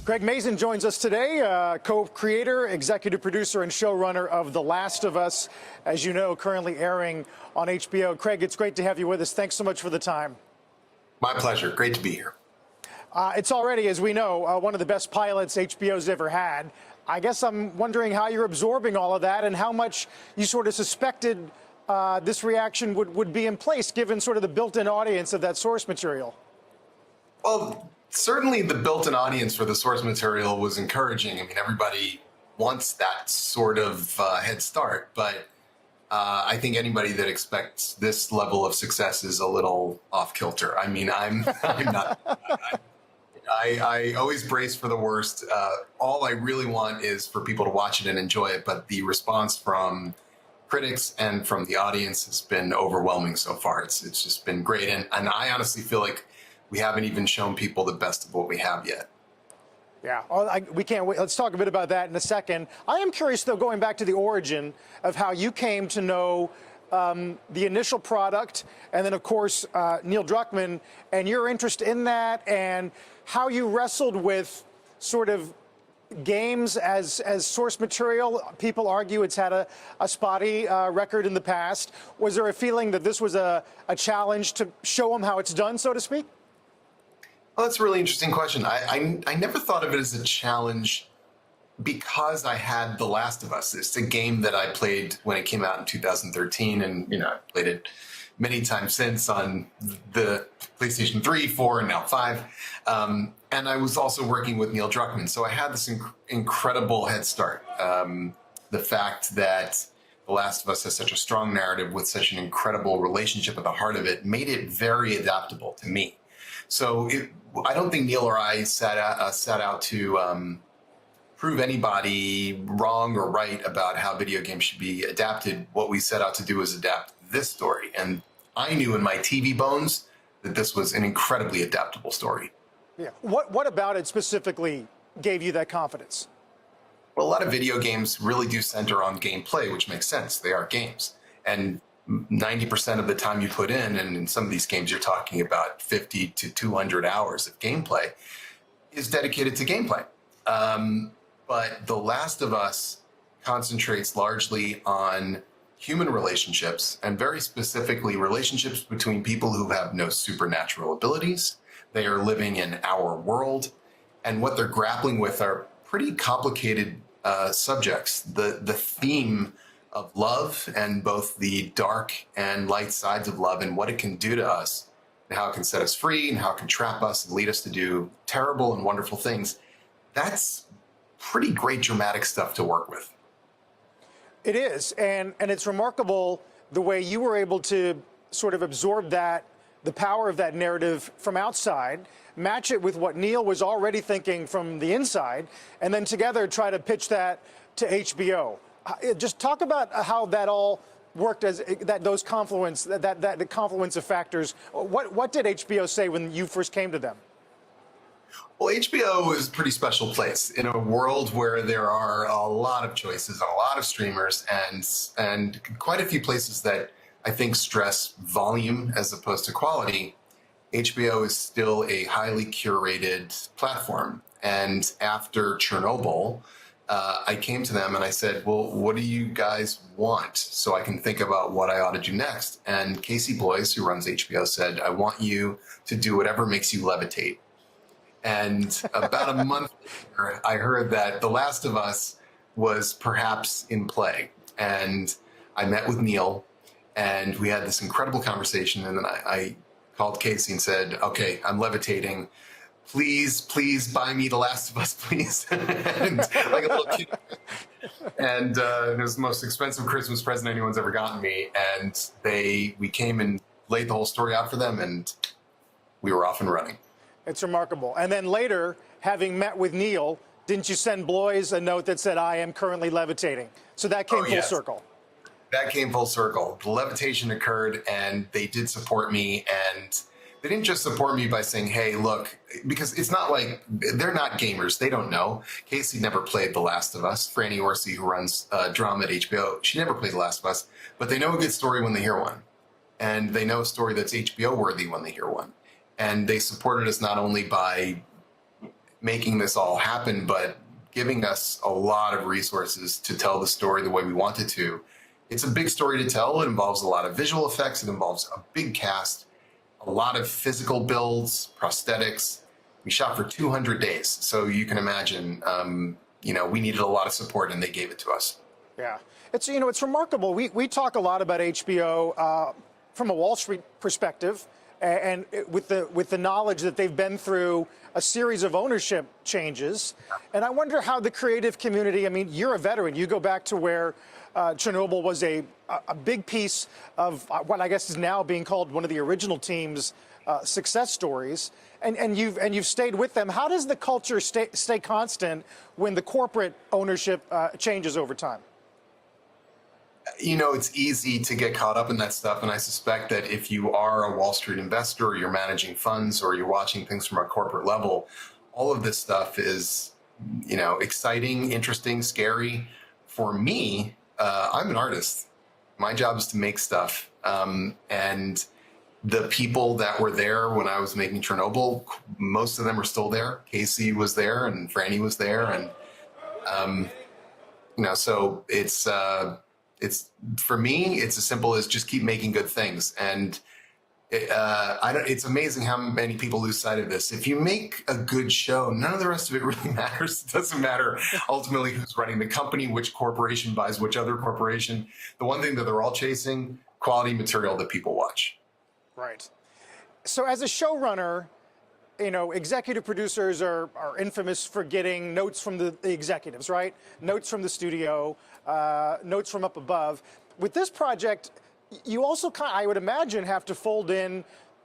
Greg Mazin joins us today, co-creator, executive producer, and showrunner of The Last of Us, as you know, currently airing on HBO. Craig, it's great to have you with us. Thanks so much for the time. My pleasure. Great to be here. It's already, as we know, one of the best pilots HBO's ever had. I guess I'm wondering how you're absorbing all of that and how much you sort of suspected this reaction would be in place, given sort of the built-in audience of that source material. Well, certainly the built-in audience for the source material was encouraging. I mean, everybody wants that sort of head start, but I think anybody that expects this level of success is a little off kilter. I mean, I'm not. I always brace for the worst. All I really want is for people to watch it and enjoy it, but the response from critics and from the audience has been overwhelming so far. It's just been great, and I honestly feel like we haven't even shown people the best of what we have yet. Yeah, we can't wait. Let's talk a bit about that in a second. I am curious, though, going back to the origin of how you came to know the initial product, and then, of course, Neil Druckmann, and your interest in that, and how you wrestled with sort of games as source material. People argue it's had a spotty record in the past. Was there a feeling that this was a challenge to show them how it's done, so to speak? Well, that's a really interesting question. I never thought of it as a challenge because I had The Last of Us. It's a game that I played when it came out in 2013, and I played it many times since on the PlayStation 3, 4, and now 5. And I was also working with Neil Druckmann, so I had this incredible head start. The fact that The Last of Us has such a strong narrative with such an incredible relationship at the heart of it made it very adaptable to me. So I don't think Neil or I set out to prove anybody wrong or right about how video games should be adapted. What we set out to do is adapt this story. And I knew in my TV bones that this was an incredibly adaptable story. Yeah. What about it specifically gave you that confidence? Well, a lot of video games really do center on gameplay, which makes sense. They are games. And 90% of the time you put in, and in some of these games you're talking about 50 to 200 hours of gameplay, is dedicated to gameplay. But The Last of Us concentrates largely on human relationships, and very specifically relationships between people who have no supernatural abilities. They are living in our world, and what they're grappling with are pretty complicated subjects. The theme of love, and both the dark and light sides of love, and what it can do to us, and how it can set us free, and how it can trap us and lead us to do terrible and wonderful things. That's pretty great dramatic stuff to work with. It is, and it's remarkable the way you were able to sort of absorb that, the power of that narrative from outside, match it with what Neil was already thinking from the inside, and then together try to pitch that to HBO. Just talk about how that all worked, as that those confluence, the confluence of factors. What did HBO say when you first came to them? Well, HBO is a pretty special place in a world where there are a lot of choices, a lot of streamers, and quite a few places that I think stress volume as opposed to quality. HBO is still a highly curated platform. And after Chernobyl, I came to them and I said, well, what do you guys want so I can think about what I ought to do next? And Casey Bloys, who runs HBO, said, I want you to do whatever makes you levitate. And about a month later, I heard that The Last of Us was perhaps in play. And I met with Neil, and we had this incredible conversation. And then I called Casey and said, okay, I'm levitating. Please buy me The Last of Us, please. And like a little kid. And it was the most expensive Christmas present anyone's ever gotten me. And we came and laid the whole story out for them, and we were off and running. It's remarkable. And then later, having met with Neil, didn't you send Bloys a note that said, I am currently levitating? So that came full circle. That came full circle. The levitation occurred, and they did support me. And they didn't just support me by saying, hey, look, because it's not like they're not gamers. They don't know. Casey never played The Last of Us. Franny Orsi, who runs drama at HBO, she never played The Last of Us. But they know a good story when they hear one. And they know a story that's HBO worthy when they hear one. And they supported us not only by making this all happen, but giving us a lot of resources to tell the story the way we wanted to. It's a big story to tell. It involves a lot of visual effects. It involves a big cast, a lot of physical builds, prosthetics. We shot for 200 days. So you can imagine, we needed a lot of support and they gave it to us. Yeah, it's remarkable. We talk a lot about HBO from a Wall Street perspective, and with the knowledge that they've been through a series of ownership changes. And I wonder how the creative community, I mean, you're a veteran. You go back to where Chernobyl was a big piece of what I guess is now being called one of the original team's success stories. And you've stayed with them. How does the culture stay constant when the corporate ownership changes over time? It's easy to get caught up in that stuff. And I suspect that if you are a Wall Street investor, or you're managing funds, or you're watching things from a corporate level, all of this stuff is, exciting, interesting, scary. For me, I'm an artist. My job is to make stuff. And the people that were there when I was making Chernobyl, most of them are still there. Casey was there and Franny was there. And, so it's for me, it's as simple as just keep making good things. And it's amazing how many people lose sight of this. If you make a good show, none of the rest of it really matters. It doesn't matter ultimately who's running the company, which corporation buys which other corporation. The one thing that they're all chasing, quality material that people watch. Right. So as a showrunner, executive producers are infamous for getting notes from the executives, right? Notes from the studio, notes from up above. With this project, you also, I would imagine, have to fold in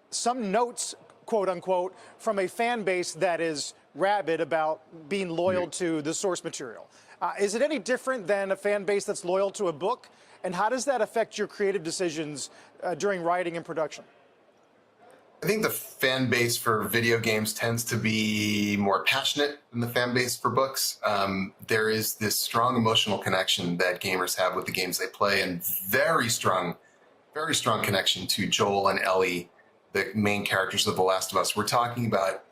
some notes, quote unquote, from a fan base that is rabid about being loyal to the source material. Is it any different than a fan base that's loyal to a book? And how does that affect your creative decisions during writing and production? I think the fan base for video games tends to be more passionate than the fan base for books. There is this strong emotional connection that gamers have with the games they play, and very strong connection to Joel and Ellie, the main characters of The Last of Us. We're talking about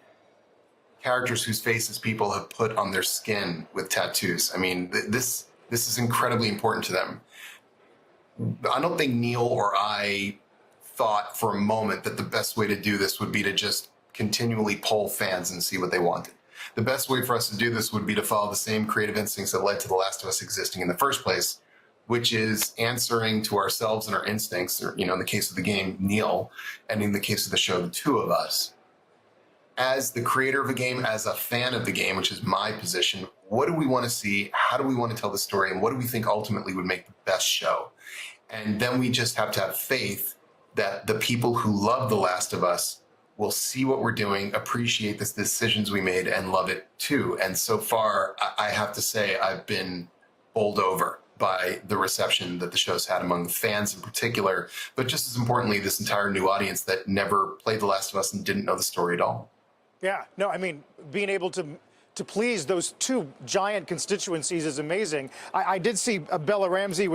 characters whose faces people have put on their skin with tattoos. I mean, this is incredibly important to them. I don't think Neil or I thought for a moment that the best way to do this would be to just continually poll fans and see what they wanted. The best way for us to do this would be to follow the same creative instincts that led to The Last of Us existing in the first place, which is answering to ourselves and our instincts, or, in the case of the game, Neil, and in the case of the show, the two of us. As the creator of a game, as a fan of the game, which is my position, what do we want to see? How do we want to tell the story? And what do we think ultimately would make the best show? And then we just have to have faith that the people who love The Last of Us will see what we're doing, appreciate the decisions we made, and love it too. And so far, I have to say, I've been bowled over by the reception that the show's had among the fans in particular, but just as importantly, this entire new audience that never played The Last of Us and didn't know the story at all. Yeah, no, I mean, being able to please those two giant constituencies is amazing. I did see Bella Ramsey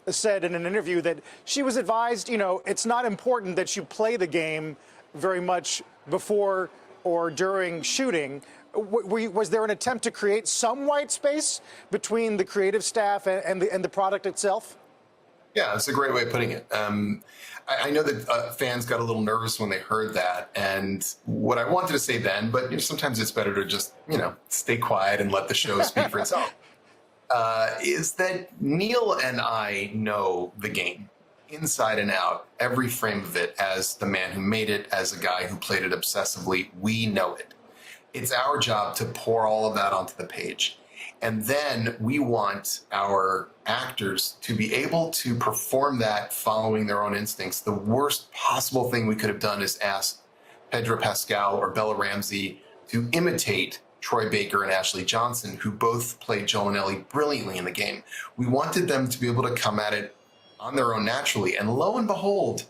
said in an interview that she was advised, it's not important that you play the game very much before or during shooting. Was there an attempt to create some white space between the creative staff and the product itself? Yeah, that's a great way of putting it. I know that fans got a little nervous when they heard that, and what I wanted to say then, but sometimes it's better to just, stay quiet and let the show speak for itself, is that Neil and I know the game inside and out, every frame of it, as the man who made it, as a guy who played it obsessively. We know it. It's our job to pour all of that onto the page. And then we want our actors to be able to perform that following their own instincts. The worst possible thing we could have done is ask Pedro Pascal or Bella Ramsey to imitate Troy Baker and Ashley Johnson, who both played Joel and Ellie brilliantly in the game. We wanted them to be able to come at it on their own naturally. And lo and behold,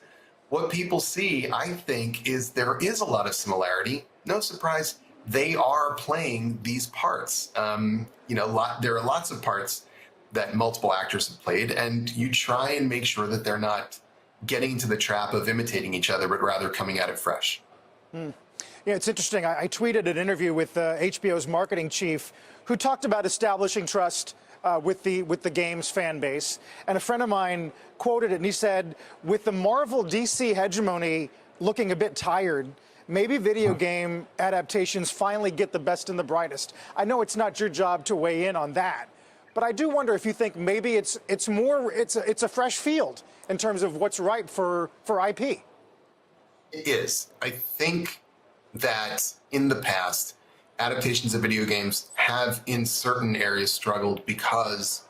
what people see, I think, is there is a lot of similarity. No surprise. They are playing these parts. There are lots of parts that multiple actors have played, and you try and make sure that they're not getting into the trap of imitating each other, but rather coming at it fresh. Yeah, it's interesting. I tweeted an interview with HBO's marketing chief who talked about establishing trust with the game's fan base. And a friend of mine quoted it, and he said, with the Marvel DC hegemony looking a bit tired, maybe video game adaptations finally get the best and the brightest. I know it's not your job to weigh in on that, but I do wonder if you think maybe it's a fresh field in terms of what's ripe for IP. It is. I think that in the past, adaptations of video games have in certain areas struggled because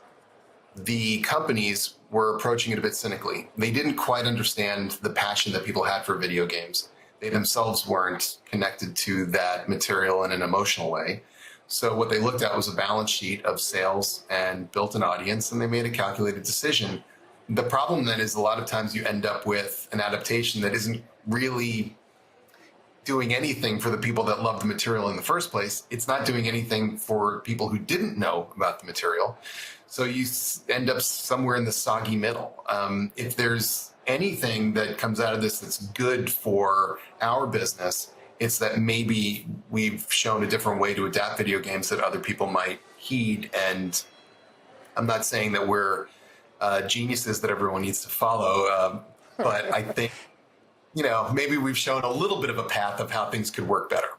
the companies were approaching it a bit cynically. They didn't quite understand the passion that people had for video games. They themselves weren't connected to that material in an emotional way. So what they looked at was a balance sheet of sales and built an audience, and they made a calculated decision. The problem then is a lot of times you end up with an adaptation that isn't really doing anything for the people that love the material in the first place. It's not doing anything for people who didn't know about the material. So you end up somewhere in the soggy middle. If there's anything that comes out of this that's good for our business, it's that maybe we've shown a different way to adapt video games that other people might heed. And I'm not saying that we're geniuses that everyone needs to follow, but I think, maybe we've shown a little bit of a path of how things could work better.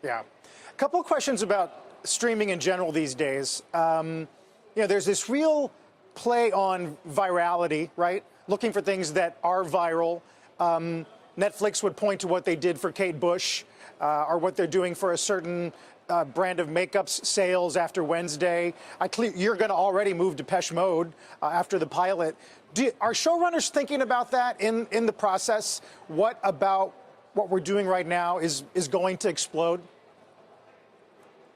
Yeah. A couple of questions about streaming in general these days. There's this real play on virality, right? Looking for things that are viral. Netflix would point to what they did for Kate Bush or what they're doing for a certain brand of makeup's sales after Wednesday. You're going to already move Depeche Mode after the pilot. Are showrunners thinking about that in the process? What about what we're doing right now is going to explode?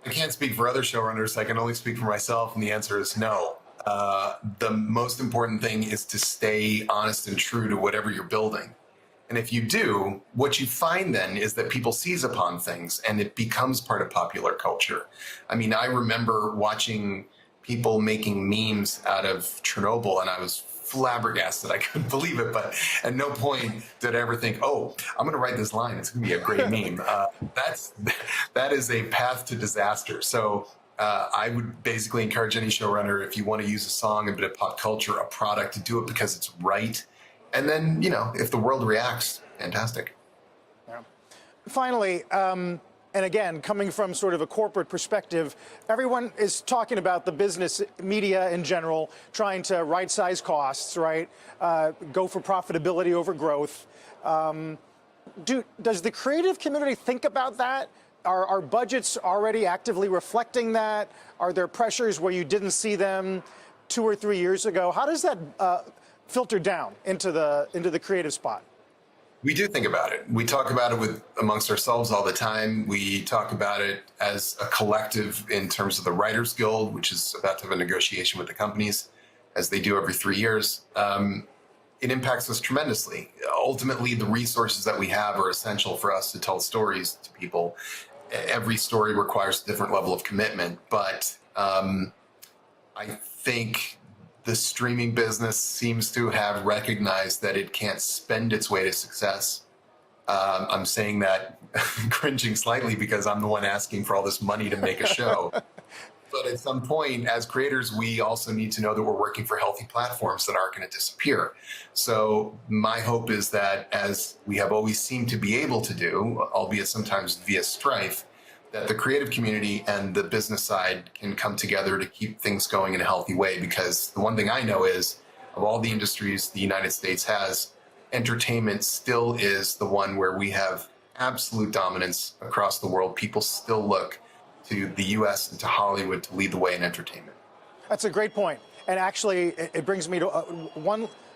I can't speak for other showrunners. I can only speak for myself, and the answer is no. The most important thing is to stay honest and true to whatever you're building. And if you do, what you find then is that people seize upon things and it becomes part of popular culture. I mean, I remember watching people making memes out of Chernobyl, and I was flabbergasted. I couldn't believe it, but at no point did I ever think, oh, I'm going to write this line. It's going to be a great meme. That is a path to disaster. So I would basically encourage any showrunner, if you want to use a song, a bit of pop culture, a product, to do it because it's right. And then, if the world reacts, fantastic. Yeah. Finally, and again, coming from sort of a corporate perspective, everyone is talking about the business media in general, trying to right-size costs, right? Go for profitability over growth. Does the creative community think about that? Are budgets already actively reflecting that? Are there pressures where you didn't see them 2 or 3 years ago? How does that filter down into the creative spot? We do think about it. We talk about it amongst ourselves all the time. We talk about it as a collective in terms of the Writers Guild, which is about to have a negotiation with the companies, as they do every 3 years. It impacts us tremendously. Ultimately, the resources that we have are essential for us to tell stories to people. Every story requires a different level of commitment, but I think the streaming business seems to have recognized that it can't spend its way to success. I'm saying that cringing slightly because I'm the one asking for all this money to make a show. But at some point, as creators, we also need to know that we're working for healthy platforms that aren't going to disappear. So my hope is that, as we have always seemed to be able to do, albeit sometimes via strife, that the creative community and the business side can come together to keep things going in a healthy way. Because the one thing I know is, of all the industries the United States has, entertainment still is the one where we have absolute dominance across the world. People still look to the US and to Hollywood to lead the way in entertainment. That's a great point. And actually, it brings me to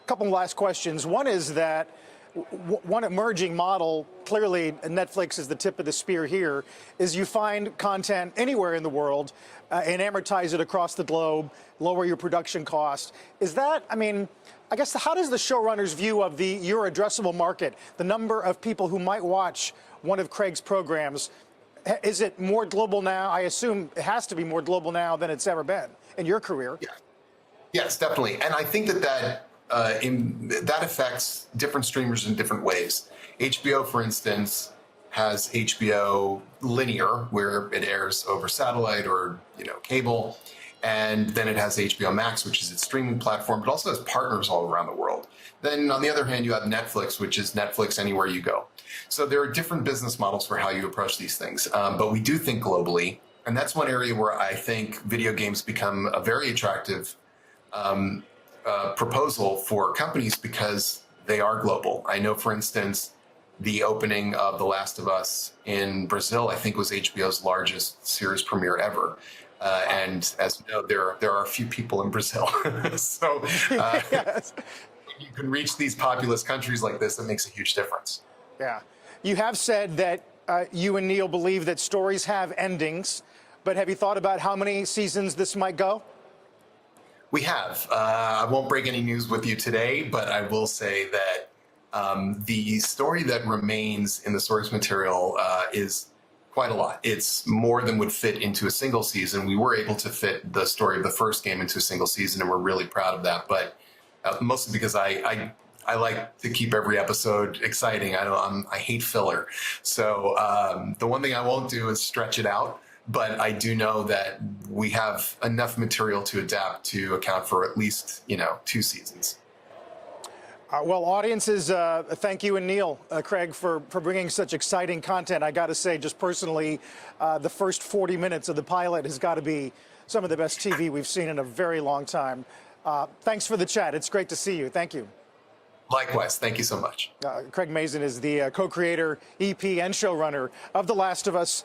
couple of last questions. One is that one emerging model, clearly Netflix is the tip of the spear here, is you find content anywhere in the world and amortize it across the globe, lower your production cost. Is that, I guess, how does the showrunner's view of your addressable market, the number of people who might watch one of Craig's programs, is it more global now? I assume it has to be more global now than it's ever been in your career. Yeah. Yes, definitely. And I think that affects different streamers in different ways. HBO, for instance, has HBO linear, where it airs over satellite or cable, and then it has HBO Max, which is its streaming platform, but also has partners all around the world. Then on the other hand, you have Netflix, which is Netflix anywhere you go. So there are different business models for how you approach these things, but we do think globally, and that's one area where I think video games become a very attractive proposal for companies because they are global. I know, for instance, the opening of The Last of Us in Brazil, I think, was HBO's largest series premiere ever. And as you know, there are a few people in Brazil. So Yes. when you can reach these populous countries like this, it makes a huge difference. Yeah. You have said that you and Neil believe that stories have endings, but have you thought about how many seasons this might go? We have. I won't break any news with you today, but I will say that the story that remains in the source material is quite a lot. It's more than would fit into a single season. We were able to fit the story of the first game into a single season, and we're really proud of that. But mostly because I like to keep every episode exciting. I hate filler. So the one thing I won't do is stretch it out. But I do know that we have enough material to adapt to account for at least 2 seasons. Well, audiences, thank you and Neil, Craig, for bringing such exciting content. I got to say, just personally, the first 40 minutes of the pilot has got to be some of the best TV we've seen in a very long time. Thanks for the chat. It's great to see you. Thank you. Likewise. Thank you so much. Craig Mazin is the co-creator, EP, and showrunner of The Last of Us.